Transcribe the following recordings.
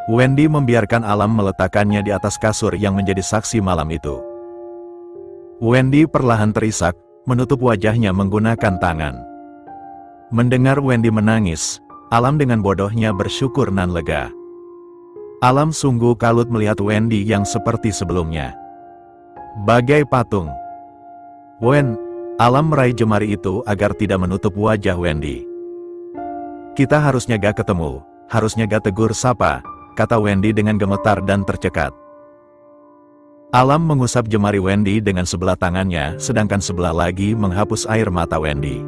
Wendy membiarkan Alam meletakkannya di atas kasur yang menjadi saksi malam itu. Wendy perlahan terisak, menutup wajahnya menggunakan tangan. Mendengar Wendy menangis, Alam dengan bodohnya bersyukur nan lega. Alam sungguh kalut melihat Wendy yang seperti sebelumnya. Bagai patung. Alam meraih jemari itu agar tidak menutup wajah Wendy. Kita harusnya gak ketemu, harusnya gak tegur sapa, kata Wendy dengan gemetar dan tercekat. Alam mengusap jemari Wendy dengan sebelah tangannya, sedangkan sebelah lagi menghapus air mata Wendy.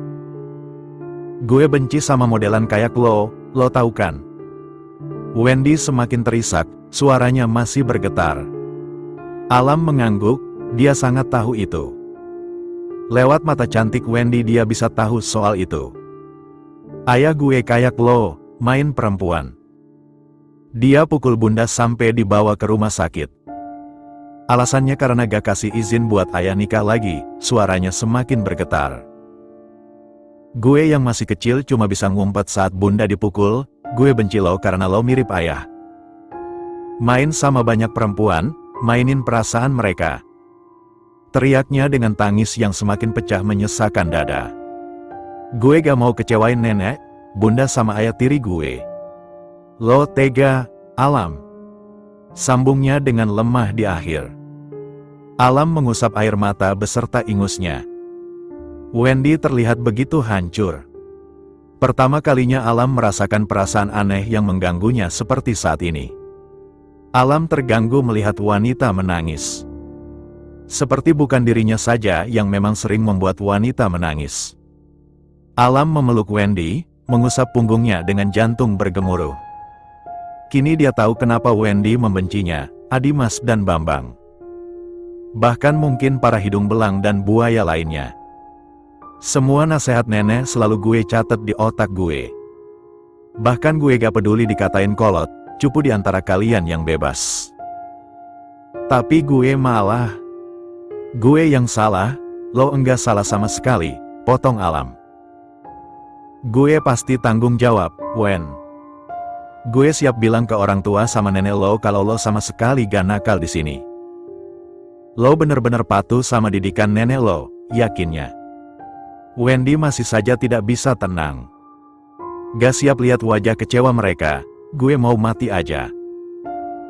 Gue benci sama modelan kayak lo tahu kan? Wendy semakin terisak, suaranya masih bergetar. Alam mengangguk, dia sangat tahu itu. Lewat mata cantik Wendy dia bisa tahu soal itu. Ayah gue kayak lo, main perempuan. Dia pukul bunda sampai dibawa ke rumah sakit. Alasannya karena gak kasih izin buat ayah nikah lagi, suaranya semakin bergetar. Gue yang masih kecil cuma bisa ngumpet saat bunda dipukul, gue benci lo karena lo mirip ayah. Main sama banyak perempuan, mainin perasaan mereka. Teriaknya dengan tangis yang semakin pecah menyesakkan dada. Gue gak mau kecewain nenek, bunda sama ayah tiri gue. Lo tega, Alam. Sambungnya dengan lemah di akhir. Alam mengusap air mata beserta ingusnya. Wendy terlihat begitu hancur. Pertama kalinya Alam merasakan perasaan aneh yang mengganggunya seperti saat ini. Alam terganggu melihat wanita menangis. Seperti bukan dirinya saja yang memang sering membuat wanita menangis. Alam memeluk Wendy, mengusap punggungnya dengan jantung bergemuruh. Kini dia tahu kenapa Wendy membencinya, Adimas dan Bambang. Bahkan mungkin para hidung belang dan buaya lainnya. Semua nasihat nenek selalu gue catat di otak gue. Bahkan gue gak peduli dikatain kolot, cupu di antara kalian yang bebas. Tapi gue malah. Gue yang salah, lo enggak salah sama sekali, potong Alam. Gue pasti tanggung jawab, Wen. Gue siap bilang ke orang tua sama nenek lo kalau lo sama sekali gak nakal di sini. Lo bener-bener patuh sama didikan nenek lo, yakinnya. Wendy masih saja tidak bisa tenang. Gak siap lihat wajah kecewa mereka, gue mau mati aja.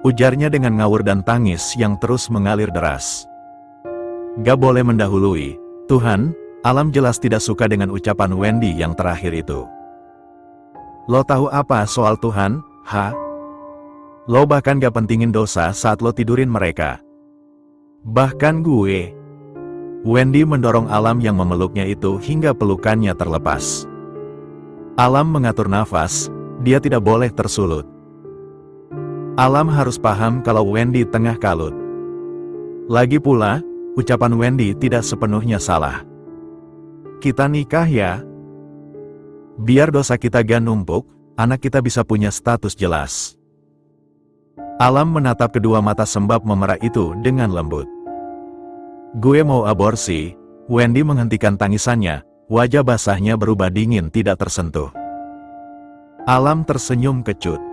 Ujarnya dengan ngawur dan tangis yang terus mengalir deras. Gak boleh mendahului, Tuhan, Alam jelas tidak suka dengan ucapan Wendy yang terakhir itu. Lo tahu apa soal Tuhan, ha? Lo bahkan gak pentingin dosa saat lo tidurin mereka. Bahkan gue. Wendy mendorong Alam yang memeluknya itu hingga pelukannya terlepas. Alam mengatur nafas, dia tidak boleh tersulut. Alam harus paham kalau Wendy tengah kalut. Lagi pula, ucapan Wendy tidak sepenuhnya salah. Kita nikah ya? Biar dosa kita gak numpuk, anak kita bisa punya status jelas. Alam menatap kedua mata sembab memerah itu dengan lembut. Gue mau aborsi, Wendy menghentikan tangisannya, wajah basahnya berubah dingin tidak tersentuh. Alam tersenyum kecut.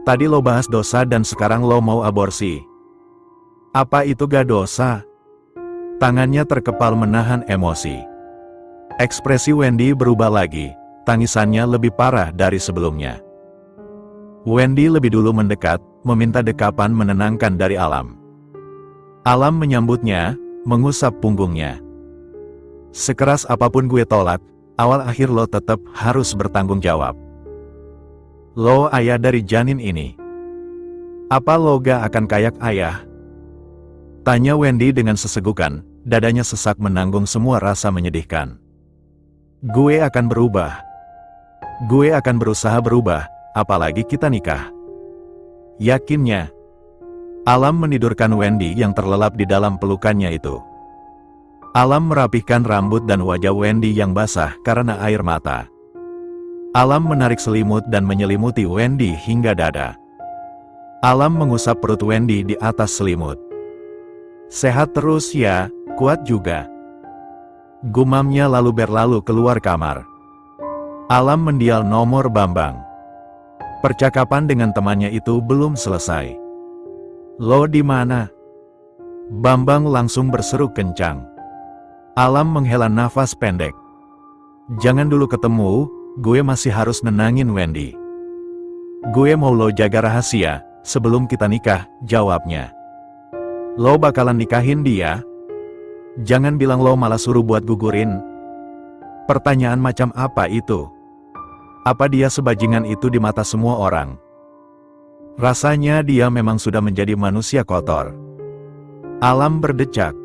Tadi lo bahas dosa dan sekarang lo mau aborsi. Apa itu gak dosa? Tangannya terkepal menahan emosi. Ekspresi Wendy berubah lagi. Tangisannya lebih parah dari sebelumnya. Wendy lebih dulu mendekat, meminta dekapan menenangkan dari Alam. Alam menyambutnya, mengusap punggungnya. Sekeras apapun gue tolak, awal akhir lo tetap harus bertanggung jawab. Lo ayah dari janin ini. Apa lo gak akan kayak ayah? Tanya Wendy dengan sesegukan, dadanya sesak menanggung semua rasa menyedihkan. Gue akan berubah. Gue akan berusaha berubah, apalagi kita nikah. Yakinnya. Alam menidurkan Wendy yang terlelap di dalam pelukannya itu. Alam merapihkan rambut dan wajah Wendy yang basah karena air mata. Alam menarik selimut dan menyelimuti Wendy hingga dada. Alam mengusap perut Wendy di atas selimut. Sehat terus ya, kuat juga. Gumamnya lalu berlalu keluar kamar. Alam mendial nomor Bambang. Percakapan dengan temannya itu belum selesai. "Lo di mana?" Bambang langsung berseru kencang. Alam menghela nafas pendek. "Jangan dulu ketemu, gue masih harus nenangin Wendy. Gue mau lo jaga rahasia, sebelum kita nikah," jawabnya. "Lo bakalan nikahin dia? Jangan bilang lo malah suruh buat gugurin." Pertanyaan macam apa itu? Apa dia sebajingan itu di mata semua orang? Rasanya dia memang sudah menjadi manusia kotor. Alam berdecak.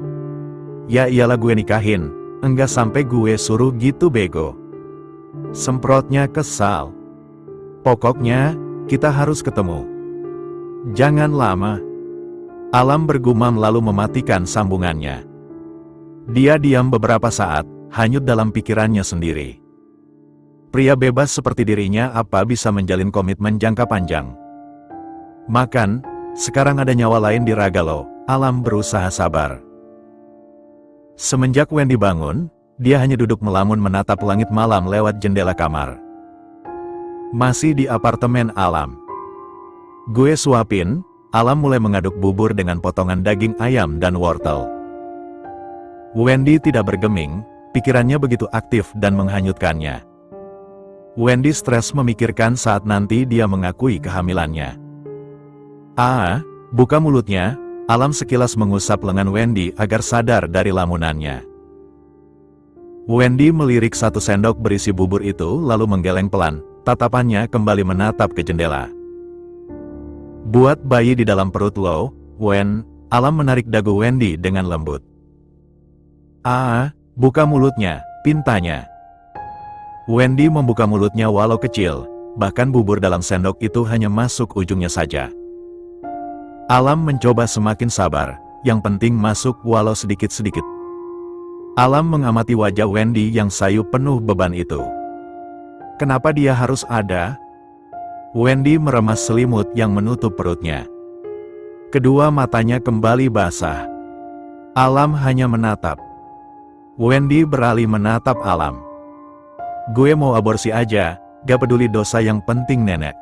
"Ya iyalah gue nikahin, enggak sampai gue suruh gitu bego," semprotnya kesal. "Pokoknya, kita harus ketemu. Jangan lama." Alam bergumam lalu mematikan sambungannya. Dia diam beberapa saat, hanyut dalam pikirannya sendiri. Pria bebas seperti dirinya apa bisa menjalin komitmen jangka panjang? Makan, sekarang ada nyawa lain di raga lo. Alam berusaha sabar. Semenjak Wendy bangun, dia hanya duduk melamun menatap langit malam lewat jendela kamar. Masih di apartemen Alam. "Gue suapin." Alam mulai mengaduk bubur dengan potongan daging ayam dan wortel. Wendy tidak bergeming, pikirannya begitu aktif dan menghanyutkannya. Wendy stres memikirkan saat nanti dia mengakui kehamilannya. Buka mulutnya." Alam sekilas mengusap lengan Wendy agar sadar dari lamunannya. Wendy melirik satu sendok berisi bubur itu lalu menggeleng pelan, tatapannya kembali menatap ke jendela. "Buat bayi di dalam perut lo, Wen." Alam menarik dagu Wendy dengan lembut. Buka mulutnya," pintanya. Wendy membuka mulutnya walau kecil, bahkan bubur dalam sendok itu hanya masuk ujungnya saja. Alam mencoba semakin sabar, yang penting masuk walau sedikit-sedikit. Alam mengamati wajah Wendy yang sayu penuh beban itu. Kenapa dia harus ada? Wendy meremas selimut yang menutup perutnya. Kedua matanya kembali basah. Alam hanya menatap. Wendy beralih menatap Alam. "Gue mau aborsi aja, gak peduli dosa, yang penting nenek.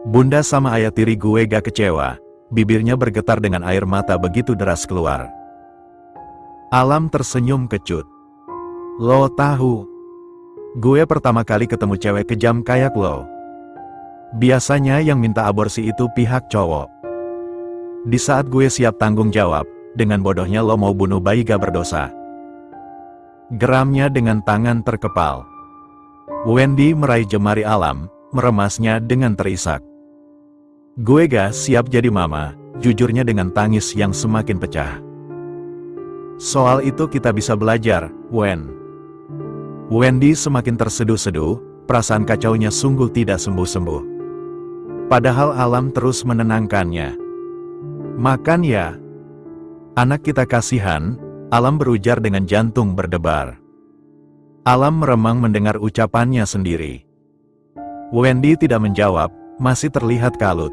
Bunda sama ayah tiri gue gak kecewa." Bibirnya bergetar dengan air mata begitu deras keluar. Alam tersenyum kecut. "Lo tahu, gue pertama kali ketemu cewek kejam kayak lo. Biasanya yang minta aborsi itu pihak cowok. Di saat gue siap tanggung jawab, dengan bodohnya lo mau bunuh bayi gak berdosa." Geramnya dengan tangan terkepal. Wendy meraih jemari Alam, meremasnya dengan terisak. "Gue gak siap jadi mama," jujurnya dengan tangis yang semakin pecah. "Soal itu kita bisa belajar, Wen." Wendy semakin terseduh-seduh, perasaan kacaunya sungguh tidak sembuh-sembuh. Padahal Alam terus menenangkannya. "Makan ya. Anak kita kasihan," Alam berujar dengan jantung berdebar. Alam meremang mendengar ucapannya sendiri. Wendy tidak menjawab, masih terlihat kalut.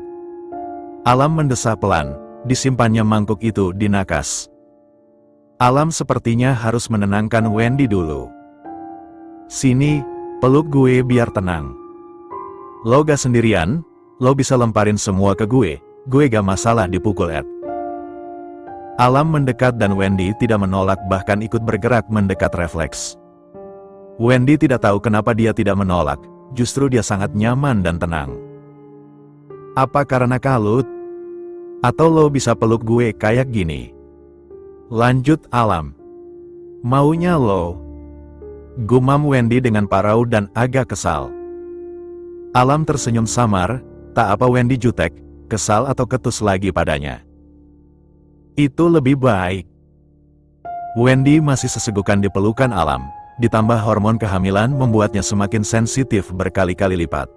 Alam mendesah pelan, disimpannya mangkuk itu di nakas. Alam sepertinya harus menenangkan Wendy dulu. "Sini, peluk gue biar tenang. Lo gak sendirian, lo bisa lemparin semua ke gue gak masalah dipukul Ed." Alam mendekat dan Wendy tidak menolak, bahkan ikut bergerak mendekat refleks. Wendy tidak tahu kenapa dia tidak menolak, justru dia sangat nyaman dan tenang. "Apa karena kalut? Atau lo bisa peluk gue kayak gini?" Lanjut Alam. "Maunya lo," gumam Wendy dengan parau dan agak kesal. Alam tersenyum samar, tak apa Wendy jutek, kesal atau ketus lagi padanya. Itu lebih baik. Wendy masih sesegukan di pelukan Alam, ditambah hormon kehamilan membuatnya semakin sensitif berkali-kali lipat.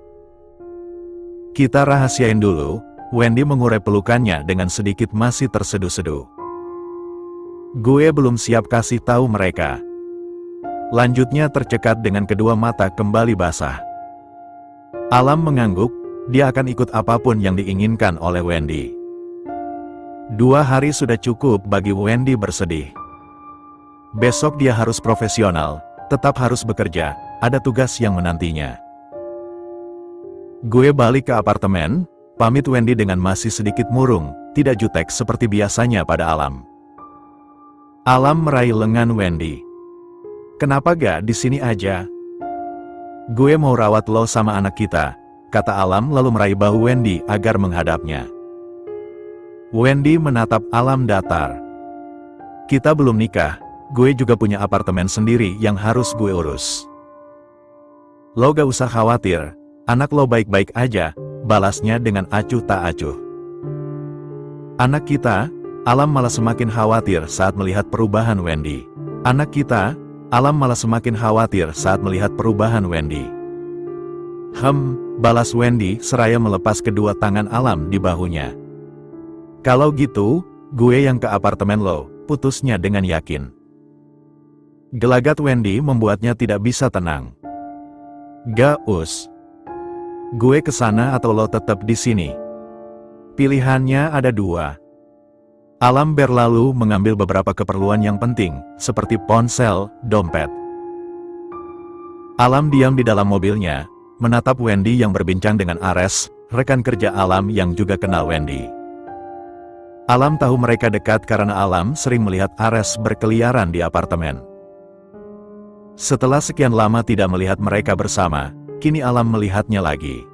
"Kita rahasiain dulu." Wendy mengurai pelukannya dengan sedikit masih terseduh-seduh. "Gue belum siap kasih tahu mereka." Lanjutnya tercekat dengan kedua mata kembali basah. Alam mengangguk, dia akan ikut apapun yang diinginkan oleh Wendy. 2 hari sudah cukup bagi Wendy bersedih. Besok dia harus profesional, tetap harus bekerja, ada tugas yang menantinya. Gue balik ke apartemen, pamit Wendy dengan masih sedikit murung, tidak jutek seperti biasanya pada Alam. Alam meraih lengan Wendy. Kenapa gak di sini aja? Gue mau rawat lo sama anak kita, kata Alam lalu meraih bahu Wendy agar menghadapnya. Wendy menatap Alam datar. Kita belum nikah, gue juga punya apartemen sendiri yang harus gue urus. Lo gak usah khawatir, anak lo baik-baik aja, balasnya dengan acuh tak acuh. Anak kita, Alam malah semakin khawatir saat melihat perubahan Wendy. Anak kita, Alam malah semakin khawatir saat melihat perubahan Wendy. Balas Wendy seraya melepas kedua tangan Alam di bahunya. Kalau gitu, gue yang ke apartemen lo, putusnya dengan yakin. Gelagat Wendy membuatnya tidak bisa tenang. Gak us. Gue kesana atau lo tetap di sini? Pilihannya ada dua. Alam berlalu mengambil beberapa keperluan yang penting, seperti ponsel, dompet. Alam diam di dalam mobilnya, menatap Wendy yang berbincang dengan Ares, rekan kerja Alam yang juga kenal Wendy. Alam tahu mereka dekat karena Alam sering melihat Ares berkeliaran di apartemen. Setelah sekian lama tidak melihat mereka bersama, kini Alam melihatnya lagi.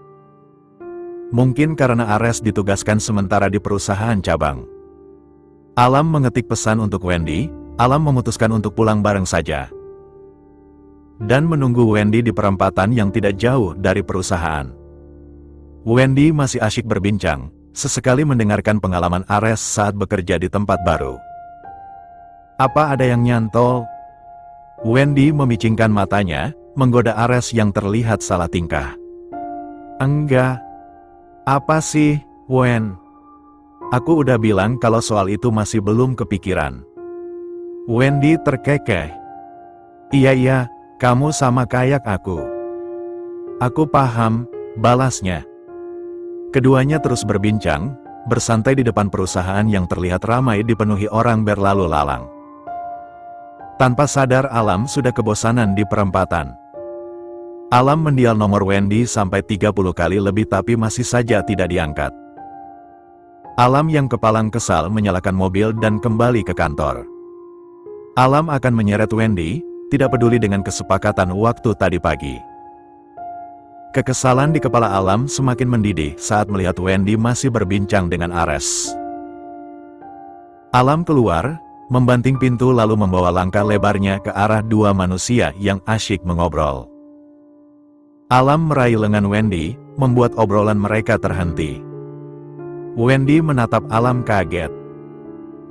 Mungkin karena Ares ditugaskan sementara di perusahaan cabang. Alam mengetik pesan untuk Wendy, Alam memutuskan untuk pulang bareng saja. Dan menunggu Wendy di perempatan yang tidak jauh dari perusahaan. Wendy masih asyik berbincang, sesekali mendengarkan pengalaman Ares saat bekerja di tempat baru. Apa ada yang nyantol? Wendy memicingkan matanya, menggoda Ares yang terlihat salah tingkah. Enggak. Apa sih, Wen? Aku udah bilang kalau soal itu masih belum kepikiran. Wendy terkekeh. Iya, kamu sama kayak aku. Aku paham, balasnya. Keduanya terus berbincang, bersantai di depan perusahaan yang terlihat ramai dipenuhi orang berlalu lalang. Tanpa sadar Alam sudah kebosanan di perempatan. Alam mendial nomor Wendy sampai 30 kali lebih tapi masih saja tidak diangkat. Alam yang kepalang kesal menyalakan mobil dan kembali ke kantor. Alam akan menyeret Wendy, tidak peduli dengan kesepakatan waktu tadi pagi. Kekesalan di kepala Alam semakin mendidih saat melihat Wendy masih berbincang dengan Ares. Alam keluar, membanting pintu lalu membawa langkah lebarnya ke arah dua manusia yang asyik mengobrol. Alam meraih lengan Wendy, membuat obrolan mereka terhenti. Wendy menatap Alam kaget.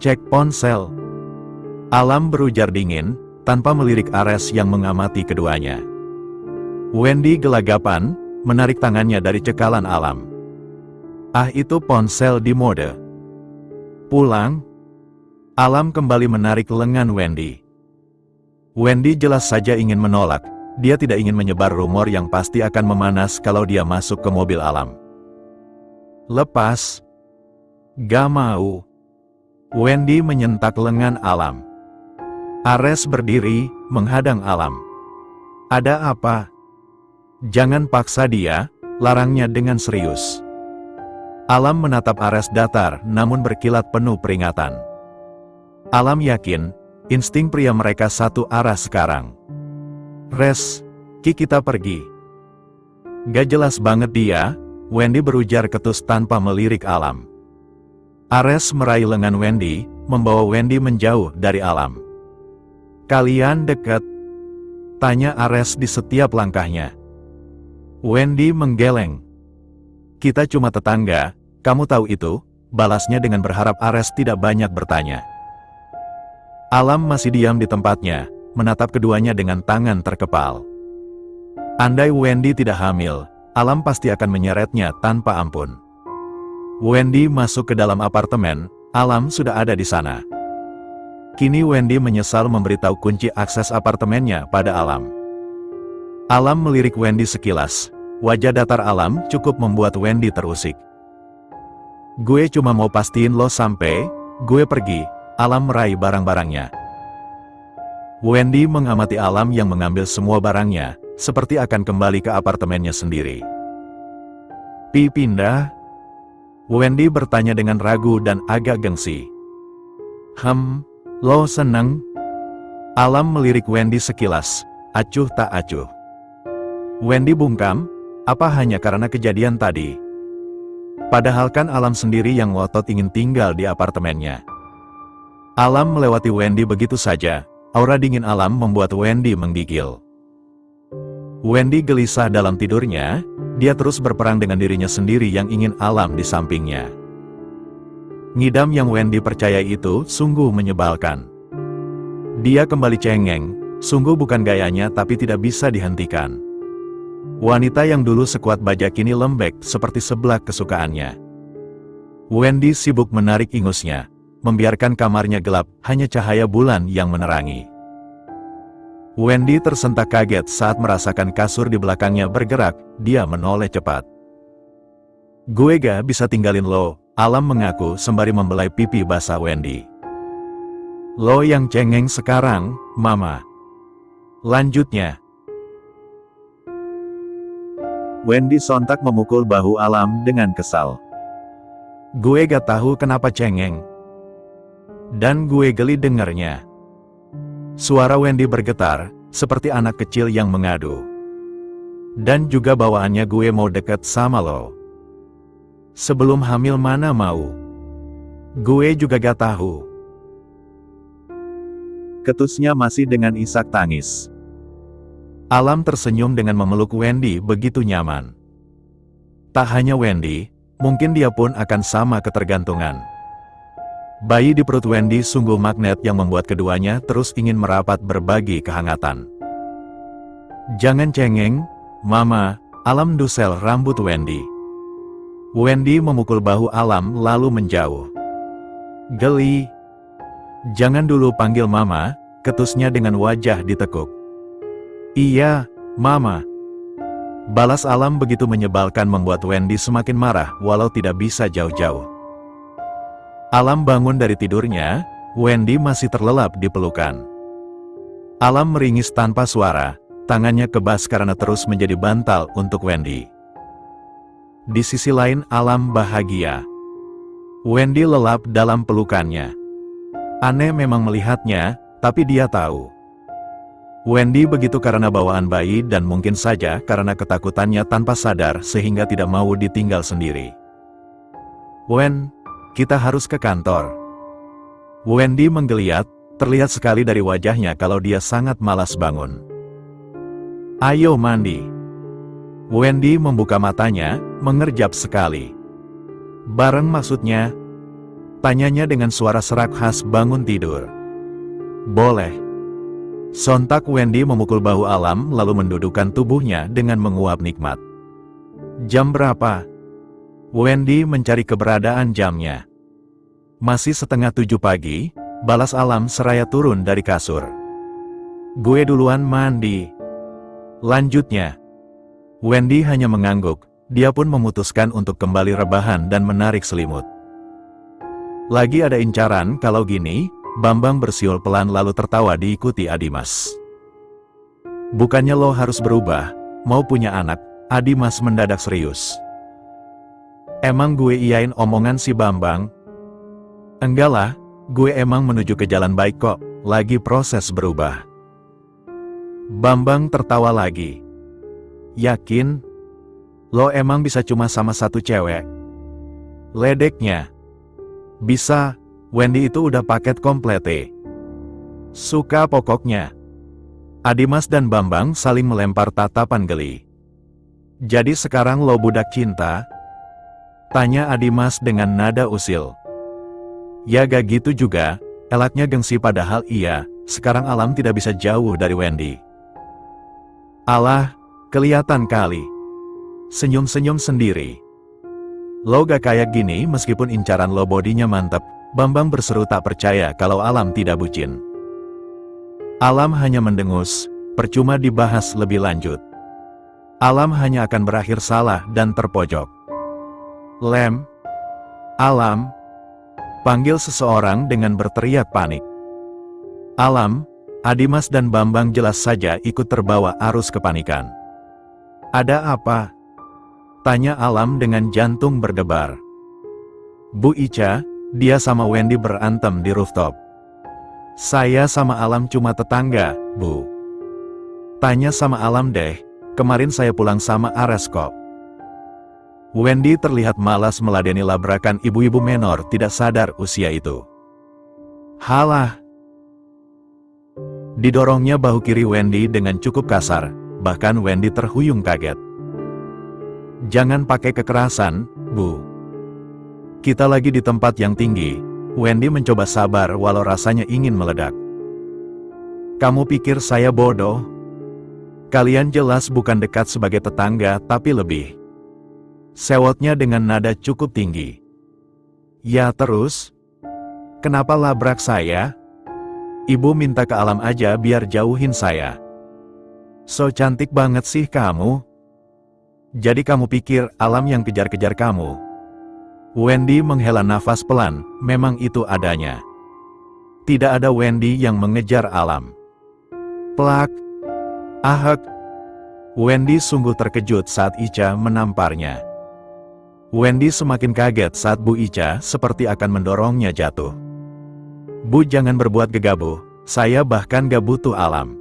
Cek ponsel. Alam berujar dingin, tanpa melirik Ares yang mengamati keduanya. Wendy gelagapan, menarik tangannya dari cekalan Alam. Ah, itu ponsel di mode. Pulang. Alam kembali menarik lengan Wendy. Wendy jelas saja ingin menolak. Dia tidak ingin menyebar rumor yang pasti akan memanas kalau dia masuk ke mobil Alam. Lepas. Gak mau. Wendy menyentak lengan Alam. Ares berdiri, menghadang Alam. Ada apa? Jangan paksa dia, larangnya dengan serius. Alam menatap Ares datar namun berkilat penuh peringatan. Alam yakin, insting pria mereka satu arah sekarang. Res, kita pergi. Gak jelas banget dia, Wendy berujar ketus tanpa melirik Alam. Ares meraih lengan Wendy, membawa Wendy menjauh dari Alam. Kalian dekat? Tanya Ares di setiap langkahnya. Wendy menggeleng. Kita cuma tetangga, kamu tahu itu, balasnya dengan berharap Ares tidak banyak bertanya. Alam masih diam di tempatnya, menatap keduanya dengan tangan terkepal. Andai Wendy tidak hamil, Alam pasti akan menyeretnya tanpa ampun. Wendy masuk ke dalam apartemen, Alam sudah ada di sana. Kini Wendy menyesal memberitahu kunci akses apartemennya pada Alam. Alam melirik Wendy sekilas, wajah datar Alam cukup membuat Wendy terusik. Gue cuma mau pastiin lo sampai, gue pergi, Alam meraih barang-barangnya. Wendy mengamati Alam yang mengambil semua barangnya, seperti akan kembali ke apartemennya sendiri. Pi pindah? Wendy bertanya dengan ragu dan agak gengsi. Lo seneng? Alam melirik Wendy sekilas, acuh tak acuh. Wendy bungkam, apa hanya karena kejadian tadi? Padahal kan Alam sendiri yang ngotot ingin tinggal di apartemennya. Alam melewati Wendy begitu saja, aura dingin Alam membuat Wendy menggigil. Wendy gelisah dalam tidurnya, dia terus berperang dengan dirinya sendiri yang ingin Alam di sampingnya. Ngidam yang Wendy percayai itu sungguh menyebalkan. Dia kembali cengeng, sungguh bukan gayanya tapi tidak bisa dihentikan. Wanita yang dulu sekuat baja kini lembek seperti sebelah kesukaannya. Wendy sibuk menarik ingusnya, membiarkan kamarnya gelap, hanya cahaya bulan yang menerangi. Wendy tersentak kaget saat merasakan kasur di belakangnya bergerak, dia menoleh cepat. Gue gak bisa tinggalin lo, Alam mengaku sembari membelai pipi basah Wendy. Lo yang cengeng sekarang, Mama. Lanjutnya. Wendy sontak memukul bahu Alam dengan kesal. Gue gak tahu kenapa cengeng. Dan gue geli dengernya. Suara Wendy bergetar, seperti anak kecil yang mengadu. Dan juga bawaannya gue mau deket sama lo. Sebelum hamil mana mau. Gue juga gak tahu. Ketusnya masih dengan isak tangis. Alam tersenyum dengan memeluk Wendy begitu nyaman. Tak hanya Wendy, mungkin dia pun akan sama ketergantungan. Bayi di perut Wendy sungguh magnet yang membuat keduanya terus ingin merapat berbagi kehangatan. Jangan cengeng, Mama, Alam dusel rambut Wendy. Wendy memukul bahu Alam lalu menjauh. Geli. Jangan dulu panggil Mama, ketusnya dengan wajah ditekuk. Iya, Mama. Balas Alam begitu menyebalkan membuat Wendy semakin marah walau tidak bisa jauh-jauh. Alam bangun dari tidurnya, Wendy masih terlelap di pelukan. Alam meringis tanpa suara, tangannya kebas karena terus menjadi bantal untuk Wendy. Di sisi lain Alam bahagia. Wendy lelap dalam pelukannya. Aneh memang melihatnya, tapi dia tahu. Wendy begitu karena bawaan bayi dan mungkin saja karena ketakutannya tanpa sadar sehingga tidak mau ditinggal sendiri. Wen, kita harus ke kantor. Wendy menggeliat, terlihat sekali dari wajahnya kalau dia sangat malas bangun. Ayo mandi. Wendy membuka matanya, mengerjap sekali. Bareng maksudnya? Tanyanya dengan suara serak khas bangun tidur. Boleh. Sontak Wendy memukul bahu Alam lalu mendudukkan tubuhnya dengan menguap nikmat. Jam berapa? Wendy mencari keberadaan jamnya. Masih 6:30 pagi, balas Alam seraya turun dari kasur. Gue duluan mandi. Lanjutnya. Wendy hanya mengangguk, dia pun memutuskan untuk kembali rebahan dan menarik selimut. Lagi ada incaran kalau gini, Bambang bersiul pelan lalu tertawa diikuti Adimas. Bukannya lo harus berubah, mau punya anak, Adimas mendadak serius. Emang gue iyain omongan si Bambang? Enggak lah, gue emang menuju ke jalan baik kok, lagi proses berubah. Bambang tertawa lagi. Yakin? Lo emang bisa cuma sama satu cewek? Ledeknya. Bisa, Wendy itu udah paket komplete. Suka pokoknya. Adimas dan Bambang saling melempar tatapan geli. Jadi sekarang lo budak cinta? Tanya Adimas dengan nada usil. Ya gak gitu juga, elaknya gengsi padahal iya, sekarang Alam tidak bisa jauh dari Wendy. Alah, kelihatan kali. Senyum-senyum sendiri. Lo gak kayak gini meskipun incaran lo bodinya mantep, Bambang berseru tak percaya kalau Alam tidak bucin. Alam hanya mendengus, percuma dibahas lebih lanjut. Alam hanya akan berakhir salah dan terpojok. Lem. Alam. Panggil seseorang dengan berteriak panik. Alam, Adimas dan Bambang jelas saja ikut terbawa arus kepanikan. Ada apa? Tanya Alam dengan jantung berdebar. Bu Ica, dia sama Wendy berantem di rooftop. Saya sama Alam cuma tetangga, Bu. Tanya sama Alam deh, kemarin saya pulang sama Ares kok. Wendy terlihat malas meladeni labrakan ibu-ibu menor tidak sadar usia itu. Halah. Didorongnya bahu kiri Wendy dengan cukup kasar, bahkan Wendy terhuyung kaget. Jangan pakai kekerasan, Bu. Kita lagi di tempat yang tinggi. Wendy mencoba sabar walau rasanya ingin meledak. Kamu pikir saya bodoh? Kalian jelas bukan dekat sebagai tetangga tapi lebih. Sewotnya dengan nada cukup tinggi. Ya terus? Kenapa labrak saya? Ibu minta ke Alam aja biar jauhin saya. So cantik banget sih kamu. Jadi kamu pikir Alam yang kejar-kejar kamu? Wendy menghela nafas pelan, memang itu adanya. Tidak ada Wendy yang mengejar Alam. Plak. Ahek. Wendy sungguh terkejut saat Ica menamparnya. Wendy semakin kaget saat Bu Ica seperti akan mendorongnya jatuh. Bu jangan berbuat gegabah, saya bahkan gak butuh Alam.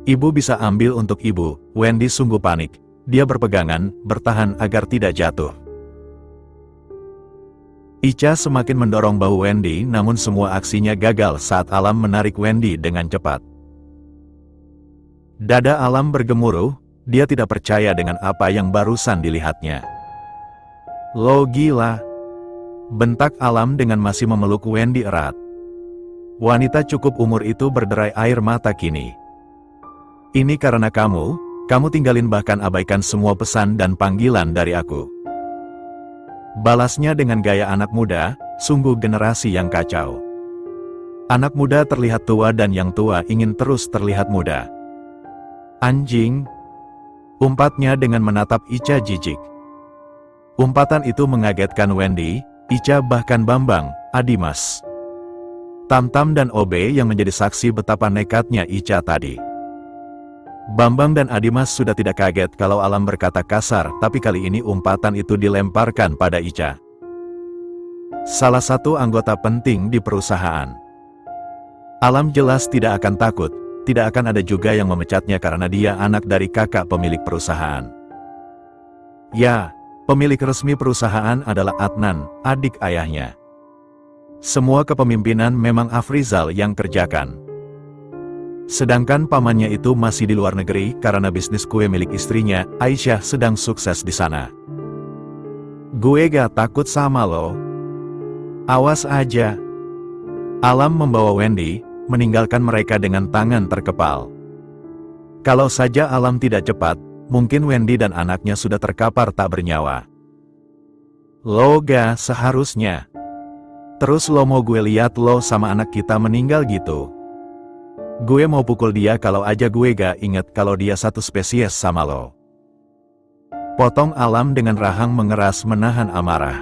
Ibu bisa ambil untuk ibu. Wendy sungguh panik, dia berpegangan, bertahan agar tidak jatuh. Ica semakin mendorong bahu Wendy namun semua aksinya gagal saat Alam menarik Wendy dengan cepat. Dada Alam bergemuruh, dia tidak percaya dengan apa yang barusan dilihatnya. Lo gila! Bentak Alam dengan masih memeluk Wendy erat. Wanita cukup umur itu berderai air mata kini. Ini karena kamu tinggalin bahkan abaikan semua pesan dan panggilan dari aku. Balasnya dengan gaya anak muda, sungguh generasi yang kacau. Anak muda terlihat tua dan yang tua ingin terus terlihat muda. Anjing! Umpatnya dengan menatap Ica jijik. Umpatan itu mengagetkan Wendy, Ica bahkan Bambang, Adimas. Tamtam dan Obe yang menjadi saksi betapa nekatnya Ica tadi. Bambang dan Adimas sudah tidak kaget kalau Alam berkata kasar, tapi kali ini umpatan itu dilemparkan pada Ica. Salah satu anggota penting di perusahaan. Alam jelas tidak akan takut, tidak akan ada juga yang memecatnya karena dia anak dari kakak pemilik perusahaan. Ya, pemilik resmi perusahaan adalah Adnan, adik ayahnya. Semua kepemimpinan memang Afrizal yang kerjakan. Sedangkan pamannya itu masih di luar negeri karena bisnis kue milik istrinya, Aisyah sedang sukses di sana. Gue gak takut sama lo. Awas aja. Alam membawa Wendy, meninggalkan mereka dengan tangan terkepal. Kalau saja Alam tidak cepat, mungkin Wendy dan anaknya sudah terkapar tak bernyawa. Lo gak seharusnya. Terus lo mau gue lihat lo sama anak kita meninggal gitu? Gue mau pukul dia kalau aja gue gak inget kalau dia satu spesies sama lo. Potong Alam dengan rahang mengeras menahan amarah.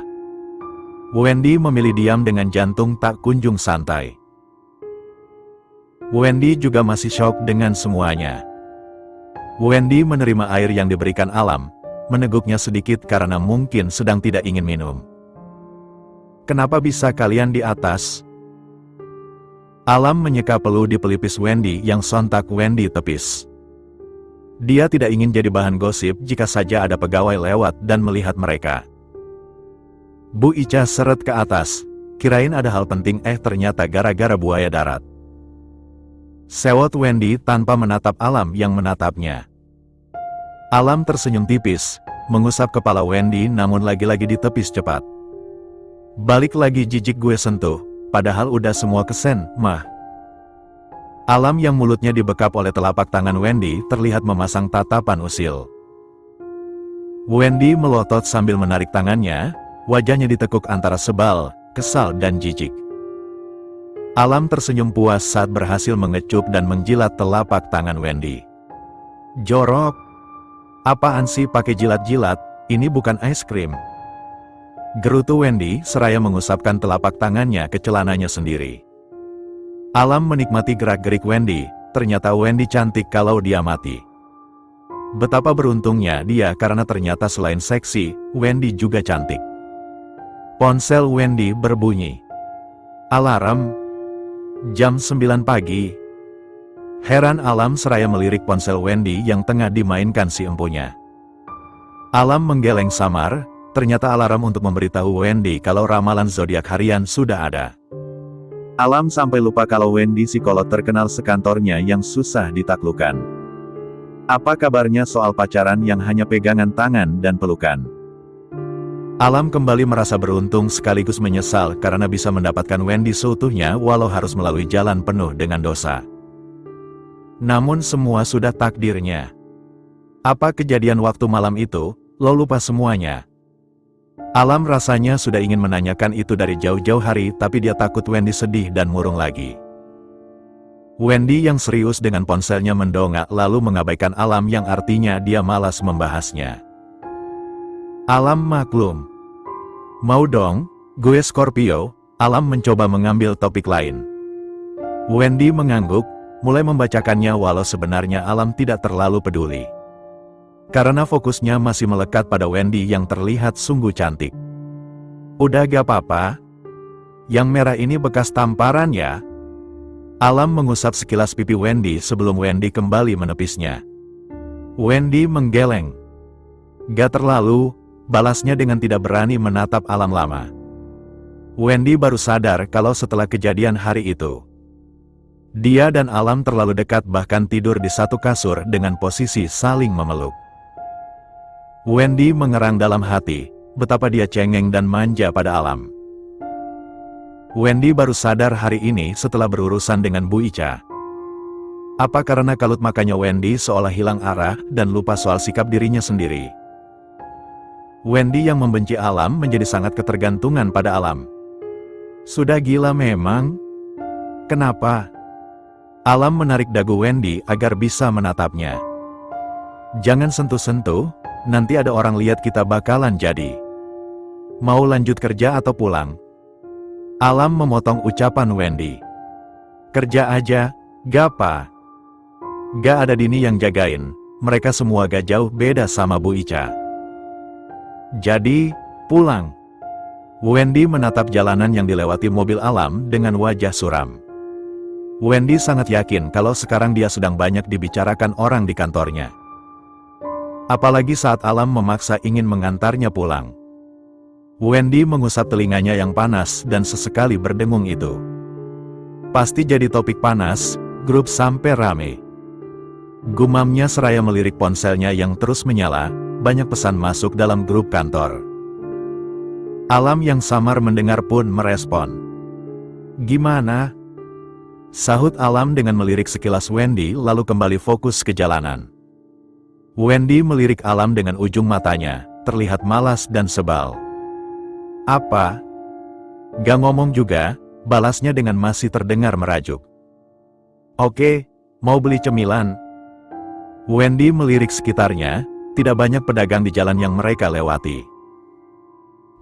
Wendy memilih diam dengan jantung tak kunjung santai. Wendy juga masih shock dengan semuanya. Wendy menerima air yang diberikan Alam, meneguknya sedikit karena mungkin sedang tidak ingin minum. Kenapa bisa kalian di atas? Alam menyeka peluh di pelipis Wendy yang sontak Wendy tepis. Dia tidak ingin jadi bahan gosip jika saja ada pegawai lewat dan melihat mereka. Bu Ica seret ke atas, kirain ada hal penting ternyata gara-gara buaya darat. Sewot Wendy tanpa menatap Alam yang menatapnya. Alam tersenyum tipis, mengusap kepala Wendy namun lagi-lagi ditepis cepat. Balik lagi jijik gue sentuh, padahal udah semua kesen, mah. Alam yang mulutnya dibekap oleh telapak tangan Wendy terlihat memasang tatapan usil. Wendy melotot sambil menarik tangannya, wajahnya ditekuk antara sebal, kesal dan jijik. Alam tersenyum puas saat berhasil mengecup dan menjilat telapak tangan Wendy. Jorok! Apaan sih pakai jilat-jilat, ini bukan es krim. Gerutu Wendy seraya mengusapkan telapak tangannya ke celananya sendiri. Alam menikmati gerak-gerik Wendy, ternyata Wendy cantik kalau dia mati. Betapa beruntungnya dia karena ternyata selain seksi, Wendy juga cantik. Ponsel Wendy berbunyi. Alarm. Jam 9 pagi. Heran Alam seraya melirik ponsel Wendy yang tengah dimainkan si empunya. Alam menggeleng samar, ternyata alarm untuk memberitahu Wendy kalau ramalan zodiak harian sudah ada. Alam sampai lupa kalau Wendy psikolog terkenal sekantornya yang susah ditaklukkan. Apa kabarnya soal pacaran yang hanya pegangan tangan dan pelukan? Alam kembali merasa beruntung sekaligus menyesal karena bisa mendapatkan Wendy seutuhnya walau harus melalui jalan penuh dengan dosa. Namun semua sudah takdirnya. Apa kejadian waktu malam itu, lo lupa semuanya? Alam rasanya sudah ingin menanyakan itu dari jauh-jauh hari tapi dia takut Wendy sedih dan murung lagi. Wendy yang serius dengan ponselnya mendongak lalu mengabaikan Alam yang artinya dia malas membahasnya. Alam maklum. Mau dong, gue Scorpio. Alam mencoba mengambil topik lain. Wendy mengangguk, mulai membacakannya walau sebenarnya Alam tidak terlalu peduli. Karena fokusnya masih melekat pada Wendy yang terlihat sungguh cantik. Udah gak apa-apa? Yang merah ini bekas tamparan ya? Alam mengusap sekilas pipi Wendy sebelum Wendy kembali menepisnya. Wendy menggeleng. Gak terlalu, balasnya dengan tidak berani menatap Alam lama. Wendy baru sadar kalau setelah kejadian hari itu, dia dan Alam terlalu dekat bahkan tidur di satu kasur dengan posisi saling memeluk. Wendy mengerang dalam hati, betapa dia cengeng dan manja pada Alam. Wendy baru sadar hari ini setelah berurusan dengan Bu Ica. Apa karena kalut makanya Wendy seolah hilang arah dan lupa soal sikap dirinya sendiri. Wendy yang membenci Alam menjadi sangat ketergantungan pada Alam. Sudah gila memang? Kenapa? Alam menarik dagu Wendy agar bisa menatapnya. Jangan sentuh-sentuh, nanti ada orang lihat kita bakalan jadi. Mau lanjut kerja atau pulang? Alam memotong ucapan Wendy. Kerja aja, gapa? Gak ada Dini yang jagain, mereka semua gak jauh beda sama Bu Ica. Jadi, pulang. Wendy menatap jalanan yang dilewati mobil Alam dengan wajah suram. Wendy sangat yakin kalau sekarang dia sedang banyak dibicarakan orang di kantornya. Apalagi saat Alam memaksa ingin mengantarnya pulang. Wendy mengusap telinganya yang panas dan sesekali berdengung itu. Pasti jadi topik panas, grup sampai rame. Gumamnya seraya melirik ponselnya yang terus menyala, banyak pesan masuk dalam grup kantor. Alam yang samar mendengar pun merespon. Gimana? Sahut Alam dengan melirik sekilas Wendy lalu kembali fokus ke jalanan. Wendy melirik Alam dengan ujung matanya, terlihat malas dan sebal. Apa? Gak ngomong juga, balasnya dengan masih terdengar merajuk. Oke, mau beli cemilan? Wendy melirik sekitarnya, tidak banyak pedagang di jalan yang mereka lewati.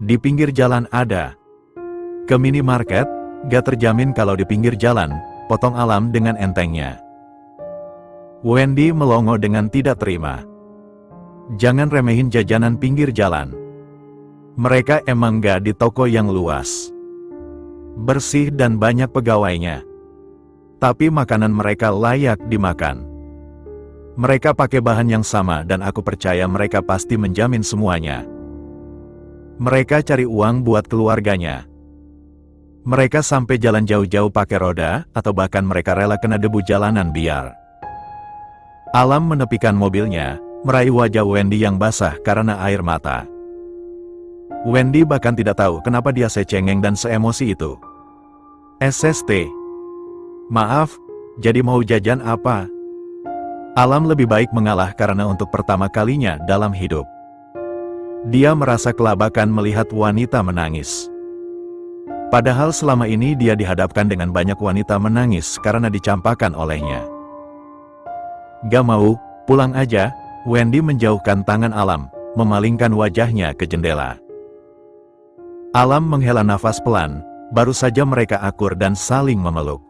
Di pinggir jalan ada. Ke minimarket, gak terjamin kalau di pinggir jalan, potong Alam dengan entengnya. Wendy melongo dengan tidak terima. Jangan remehin jajanan pinggir jalan. Mereka emang gak di toko yang luas, bersih dan banyak pegawainya. Tapi makanan mereka layak dimakan. Mereka pakai bahan yang sama dan aku percaya mereka pasti menjamin semuanya. Mereka cari uang buat keluarganya. Mereka sampai jalan jauh-jauh pakai roda, atau bahkan mereka rela kena debu jalanan biar. Alam menepikan mobilnya, meraih wajah Wendy yang basah karena air mata. Wendy bahkan tidak tahu kenapa dia secengeng dan seemosi itu. SST. Maaf, jadi mau jajan apa? Alam lebih baik mengalah karena untuk pertama kalinya dalam hidup. Dia merasa kelabakan melihat wanita menangis. Padahal selama ini dia dihadapkan dengan banyak wanita menangis karena dicampakkan olehnya. Gak mau, pulang aja. Wendy menjauhkan tangan Alam, memalingkan wajahnya ke jendela. Alam menghela nafas pelan, baru saja mereka akur dan saling memeluk.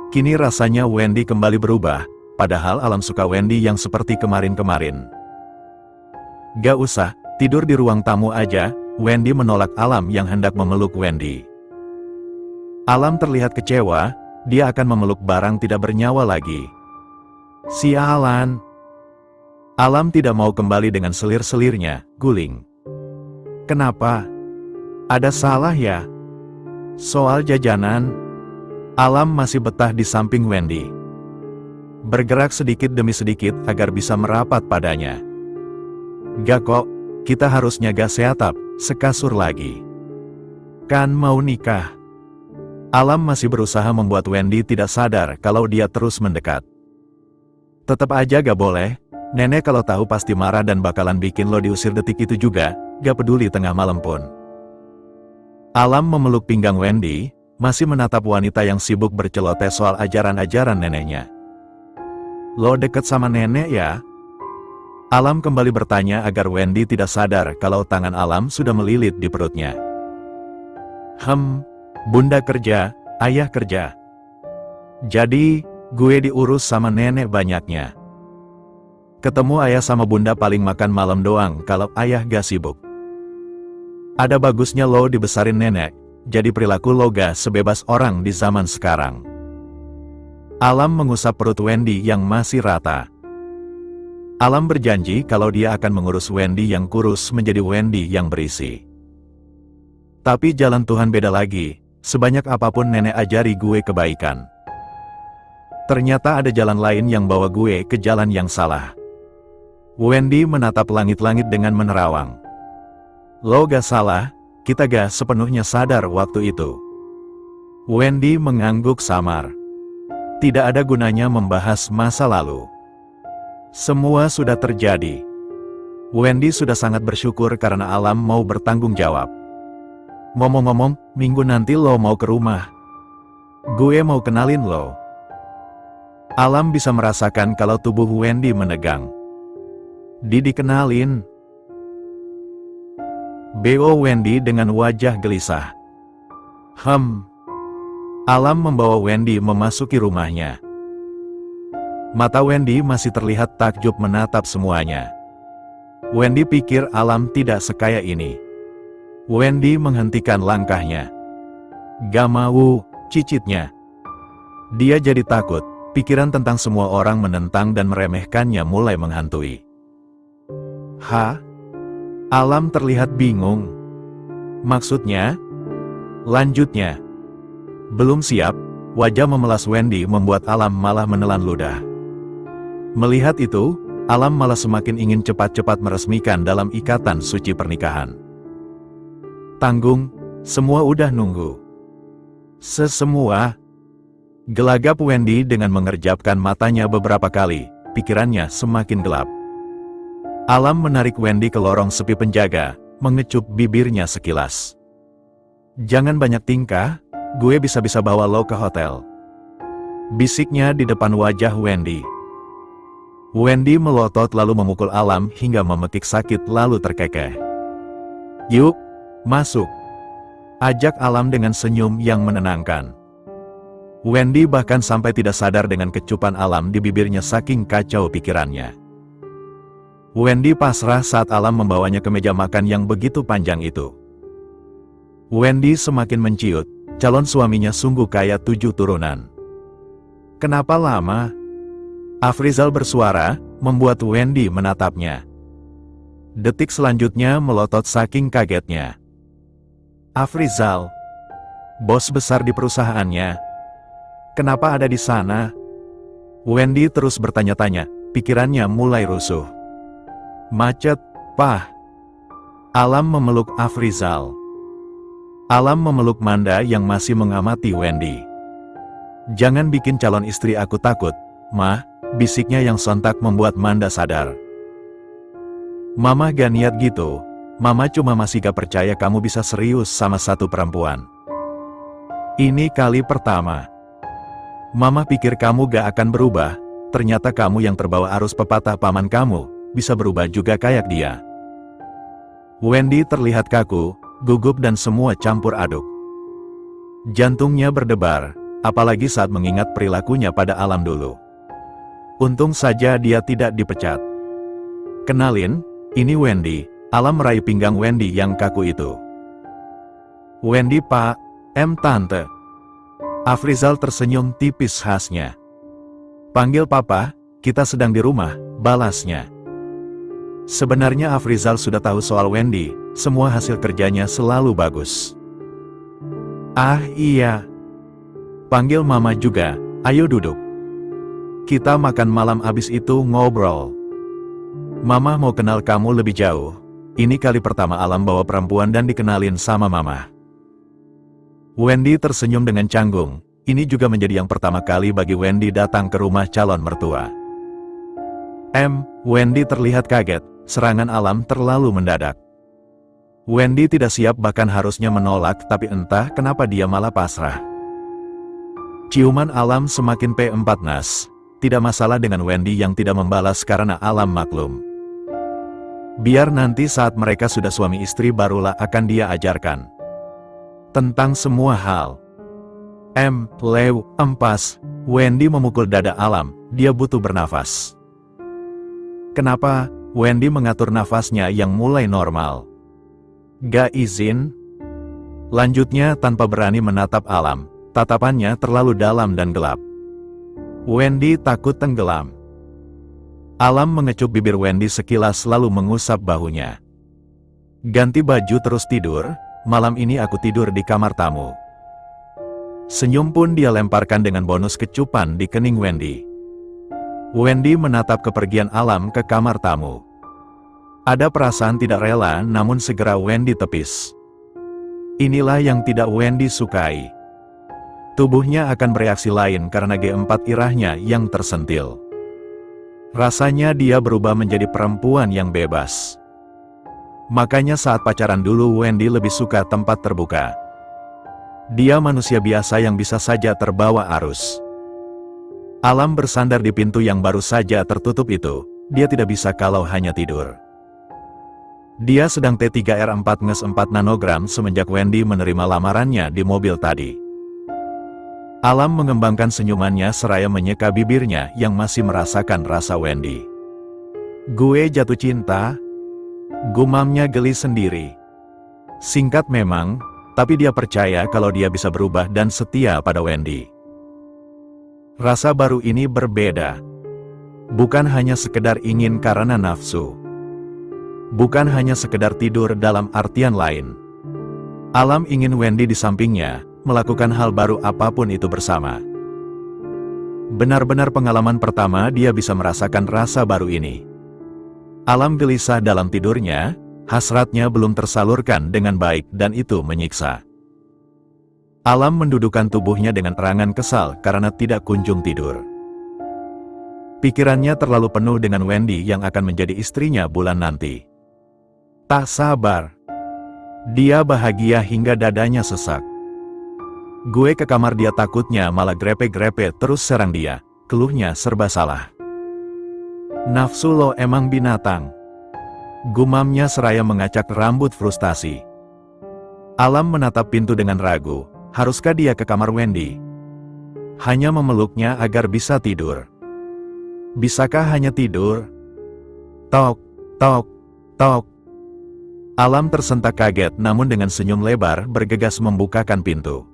Kini rasanya Wendy kembali berubah, padahal Alam suka Wendy yang seperti kemarin-kemarin. Gak usah, tidur di ruang tamu aja, Wendy menolak Alam yang hendak memeluk Wendy. Alam terlihat kecewa, dia akan memeluk barang tidak bernyawa lagi. Sialan. Alam tidak mau kembali dengan selir-selirnya, guling. Kenapa? Ada salah ya? Soal jajanan? Alam masih betah di samping Wendy. Bergerak sedikit demi sedikit agar bisa merapat padanya. Gak kok, kita harusnya gak seatap, sekasur lagi. Kan mau nikah. Alam masih berusaha membuat Wendy tidak sadar kalau dia terus mendekat. Tetap aja gak boleh, nenek kalau tahu pasti marah dan bakalan bikin lo diusir detik itu juga, gak peduli tengah malam pun. Alam memeluk pinggang Wendy, masih menatap wanita yang sibuk berceloteh soal ajaran-ajaran neneknya. Lo deket sama nenek ya? Alam kembali bertanya agar Wendy tidak sadar kalau tangan Alam sudah melilit di perutnya. Bunda kerja, ayah kerja. Jadi, gue diurus sama nenek banyaknya. Ketemu ayah sama bunda paling makan malam doang kalau ayah gak sibuk. Ada bagusnya lo dibesarin nenek, jadi perilaku lo gak sebebas orang di zaman sekarang. Alam mengusap perut Wendy yang masih rata. Alam berjanji kalau dia akan mengurus Wendy yang kurus menjadi Wendy yang berisi. Tapi jalan Tuhan beda lagi, sebanyak apapun nenek ajari gue kebaikan. Ternyata ada jalan lain yang bawa gue ke jalan yang salah. Wendy menatap langit-langit dengan menerawang. Lo gak salah, kita gak sepenuhnya sadar waktu itu. Wendy mengangguk samar. Tidak ada gunanya membahas masa lalu. Semua sudah terjadi. Wendy sudah sangat bersyukur karena Alam mau bertanggung jawab. Ngomong-ngomong, minggu nanti lo mau ke rumah. Gue mau kenalin lo. Alam bisa merasakan kalau tubuh Wendy menegang. Dikenalin. B.O. Wendy dengan wajah gelisah. Alam membawa Wendy memasuki rumahnya. Mata Wendy masih terlihat takjub menatap semuanya. Wendy pikir Alam tidak sekaya ini. Wendy menghentikan langkahnya. Gak mau, cicitnya. Dia jadi takut, pikiran tentang semua orang menentang dan meremehkannya mulai menghantui. Alam terlihat bingung. Maksudnya? Lanjutnya. Belum siap, wajah memelas Wendy membuat Alam malah menelan ludah. Melihat itu, Alam malah semakin ingin cepat-cepat meresmikan dalam ikatan suci pernikahan. Tanggung, semua udah nunggu. Semua. Gelagap Wendy dengan mengerjapkan matanya beberapa kali, pikirannya semakin gelap. Alam menarik Wendy ke lorong sepi penjaga, mengecup bibirnya sekilas. Jangan banyak tingkah, gue bisa-bisa bawa lo ke hotel. Bisiknya di depan wajah Wendy. Wendy melotot lalu memukul Alam hingga memekik sakit lalu terkekeh. Yuk, masuk. Ajak Alam dengan senyum yang menenangkan. Wendy bahkan sampai tidak sadar dengan kecupan Alam di bibirnya saking kacau pikirannya. Wendy pasrah saat Alam membawanya ke meja makan yang begitu panjang itu. Wendy semakin menciut, calon suaminya sungguh kaya 7 turunan. Kenapa lama? Afrizal bersuara, membuat Wendy menatapnya. Detik selanjutnya melotot saking kagetnya. Afrizal, bos besar di perusahaannya. Kenapa ada di sana? Wendy terus bertanya-tanya, pikirannya mulai rusuh. Macet, Pah. Alam memeluk Afrizal. Alam memeluk Manda yang masih mengamati Wendy. Jangan bikin calon istri aku takut, Mah, bisiknya yang sontak membuat Manda sadar. Mama gak niat gitu, Mama cuma masih gak percaya kamu bisa serius sama satu perempuan. Ini kali pertama. Mama pikir kamu gak akan berubah, ternyata kamu yang terbawa arus pepatah paman kamu, bisa berubah juga kayak dia. Wendy terlihat kaku, gugup dan semua campur aduk. Jantungnya berdebar, apalagi saat mengingat perilakunya pada Alam dulu. Untung saja dia tidak dipecat. Kenalin, ini Wendy. Alam meraih pinggang Wendy yang kaku itu. Wendy Pak, Tante. Afrizal tersenyum tipis khasnya. Panggil Papa, kita sedang di rumah, balasnya. Sebenarnya Afrizal sudah tahu soal Wendy, semua hasil kerjanya selalu bagus. Ah iya. Panggil Mama juga, ayo duduk. Kita makan malam abis itu ngobrol. Mama mau kenal kamu lebih jauh. Ini kali pertama Alam bawa perempuan dan dikenalin sama Mama. Wendy tersenyum dengan canggung. Ini juga menjadi yang pertama kali bagi Wendy datang ke rumah calon mertua. Wendy terlihat kaget, serangan Alam terlalu mendadak. Wendy tidak siap bahkan harusnya menolak tapi entah kenapa dia malah pasrah. Ciuman Alam semakin P4nas. Tidak masalah dengan Wendy yang tidak membalas karena Alam maklum. Biar nanti saat mereka sudah suami istri barulah akan dia ajarkan. Tentang semua hal. Empas, Wendy memukul dada Alam, dia butuh bernafas. Kenapa? Wendy mengatur nafasnya yang mulai normal. Gak izin? Lanjutnya tanpa berani menatap Alam, tatapannya terlalu dalam dan gelap. Wendy takut tenggelam. Alam mengecup bibir Wendy sekilas lalu mengusap bahunya. Ganti baju terus tidur, malam ini aku tidur di kamar tamu. Senyum pun dia lemparkan dengan bonus kecupan di kening Wendy. Wendy menatap kepergian Alam ke kamar tamu. Ada perasaan tidak rela namun segera Wendy tepis. Inilah yang tidak Wendy sukai. Tubuhnya akan bereaksi lain karena G4 irahnya yang tersentil. Rasanya dia berubah menjadi perempuan yang bebas. Makanya saat pacaran dulu Wendy lebih suka tempat terbuka. Dia manusia biasa yang bisa saja terbawa arus. Alam bersandar di pintu yang baru saja tertutup itu, dia tidak bisa kalau hanya tidur. Dia sedang T3R4-4 nanogram semenjak Wendy menerima lamarannya di mobil tadi. Alam mengembangkan senyumannya seraya menyeka bibirnya yang masih merasakan rasa Wendy. Gue jatuh cinta? Gumamnya geli sendiri. Singkat memang, tapi dia percaya kalau dia bisa berubah dan setia pada Wendy. Rasa baru ini berbeda. Bukan hanya sekedar ingin karena nafsu. Bukan hanya sekedar tidur dalam artian lain. Alam ingin Wendy di sampingnya, melakukan hal baru apapun itu bersama. Benar-benar pengalaman pertama dia bisa merasakan rasa baru ini. Alam gelisah dalam tidurnya, hasratnya belum tersalurkan dengan baik dan itu menyiksa. Alam mendudukkan tubuhnya dengan erangan kesal karena tidak kunjung tidur. Pikirannya terlalu penuh dengan Wendy yang akan menjadi istrinya bulan nanti. Tak sabar. Dia bahagia hingga dadanya sesak. Gue ke kamar dia takutnya malah grepe-grepe terus serang dia, keluhnya serba salah. Nafsu lo emang binatang. Gumamnya seraya mengacak rambut frustasi. Alam menatap pintu dengan ragu, haruskah dia ke kamar Wendy? Hanya memeluknya agar bisa tidur. Bisakah hanya tidur? Tok, tok, tok. Alam tersentak kaget namun dengan senyum lebar bergegas membukakan pintu.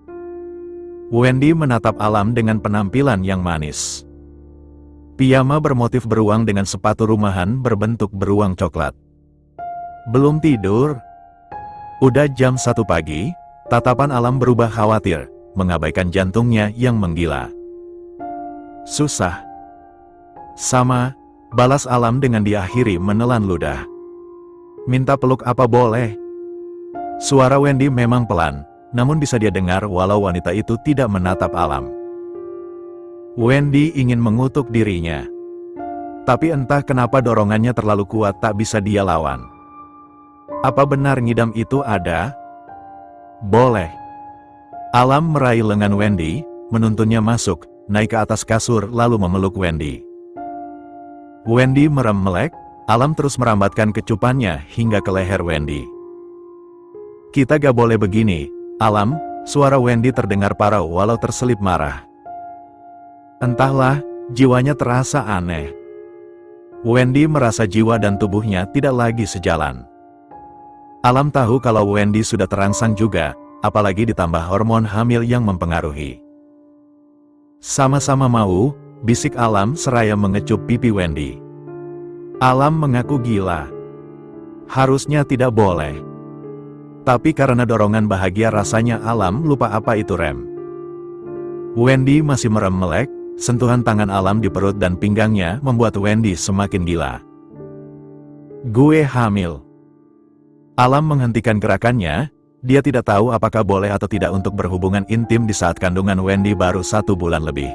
Wendy menatap Alam dengan penampilan yang manis. Piyama bermotif beruang dengan sepatu rumahan berbentuk beruang coklat. Belum tidur? Udah jam 1 pagi, tatapan Alam berubah khawatir, mengabaikan jantungnya yang menggila. Susah. Sama, balas Alam dengan diakhiri menelan ludah. Minta peluk apa boleh? Suara Wendy memang pelan. Namun bisa dia dengar walau wanita itu tidak menatap Alam. Wendy ingin mengutuk dirinya. Tapi entah kenapa dorongannya terlalu kuat tak bisa dia lawan. Apa benar ngidam itu ada? Boleh. Alam meraih lengan Wendy, menuntunnya masuk, naik ke atas kasur lalu memeluk Wendy. Wendy merem melek, Alam terus merambatkan kecupannya hingga ke leher Wendy. Kita gak boleh begini. Alam, suara Wendy terdengar parau walau terselip marah. Entahlah, Jiwanya terasa aneh. Wendy merasa jiwa dan tubuhnya tidak lagi sejalan. Alam tahu kalau Wendy sudah terangsang juga, apalagi ditambah hormon hamil yang mempengaruhi. Sama-sama mau, bisik Alam seraya mengecup pipi Wendy. Alam mengaku gila. Harusnya tidak boleh. Tapi karena dorongan bahagia rasanya Alam lupa apa itu rem. Wendy masih merem melek, sentuhan tangan Alam di perut dan pinggangnya membuat Wendy semakin gila. Gue hamil. Alam menghentikan gerakannya, dia tidak tahu apakah boleh atau tidak untuk berhubungan intim di saat kandungan Wendy baru 1 bulan lebih.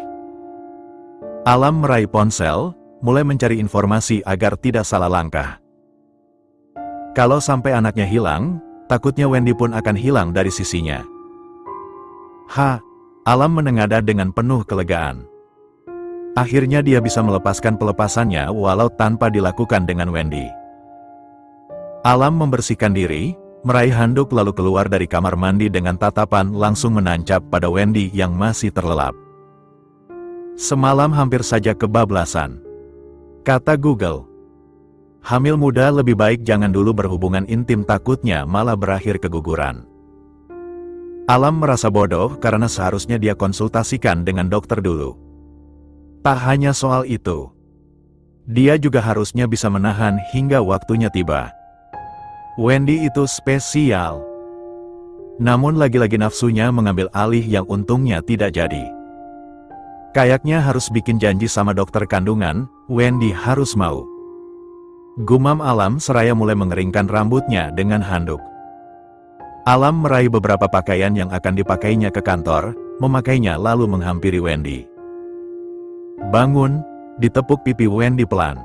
Alam meraih ponsel, mulai mencari informasi agar tidak salah langkah. Kalau sampai anaknya hilang, takutnya Wendy pun akan hilang dari sisinya. Alam menengadah dengan penuh kelegaan. Akhirnya dia bisa melepaskan pelepasannya walau tanpa dilakukan dengan Wendy. Alam membersihkan diri, meraih handuk lalu keluar dari kamar mandi dengan tatapan langsung menancap pada Wendy yang masih terlelap. Semalam hampir saja kebablasan. Kata Google. Hamil muda lebih baik jangan dulu berhubungan intim takutnya malah berakhir keguguran. Alam merasa bodoh karena seharusnya dia konsultasikan dengan dokter dulu. Tak hanya soal itu. Dia juga harusnya bisa menahan hingga waktunya tiba. Wendy itu spesial. Namun lagi-lagi nafsunya mengambil alih yang untungnya tidak jadi. Kayaknya harus bikin janji sama dokter kandungan, Wendy harus mau. Gumam Alam seraya mulai mengeringkan rambutnya dengan handuk. Alam meraih beberapa pakaian yang akan dipakainya ke kantor, memakainya lalu menghampiri Wendy. Bangun, ditepuk pipi Wendy pelan.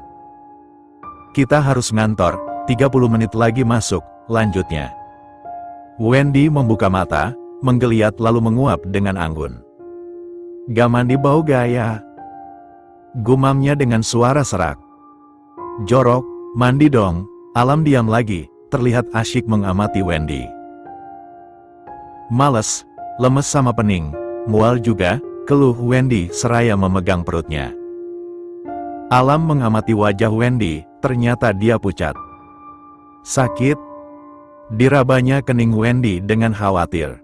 Kita harus ngantor, 30 menit lagi masuk, lanjutnya. Wendy membuka mata, menggeliat lalu menguap dengan anggun. Gak mandi bau gaya. Gumamnya dengan suara serak. Jorok, mandi dong. Alam diam lagi, terlihat asyik mengamati Wendy. Males, lemes sama pening, mual juga, keluh Wendy seraya memegang perutnya. Alam mengamati wajah Wendy, ternyata dia pucat. Sakit? Dirabanya kening Wendy dengan khawatir.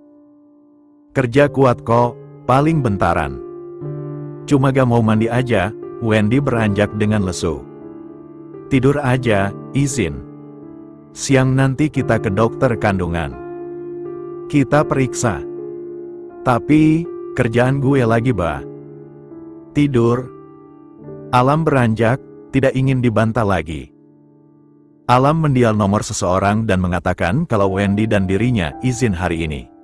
Kerja kuat kok, paling bentaran. Cuma gak mau mandi aja, Wendy beranjak dengan lesu. Tidur aja, izin. Siang nanti kita ke dokter kandungan. Kita periksa. Tapi, kerjaan gue lagi bah. Tidur. Alam beranjak, tidak ingin dibantah lagi. Alam mendial nomor seseorang dan mengatakan kalau Wendy dan dirinya izin hari ini.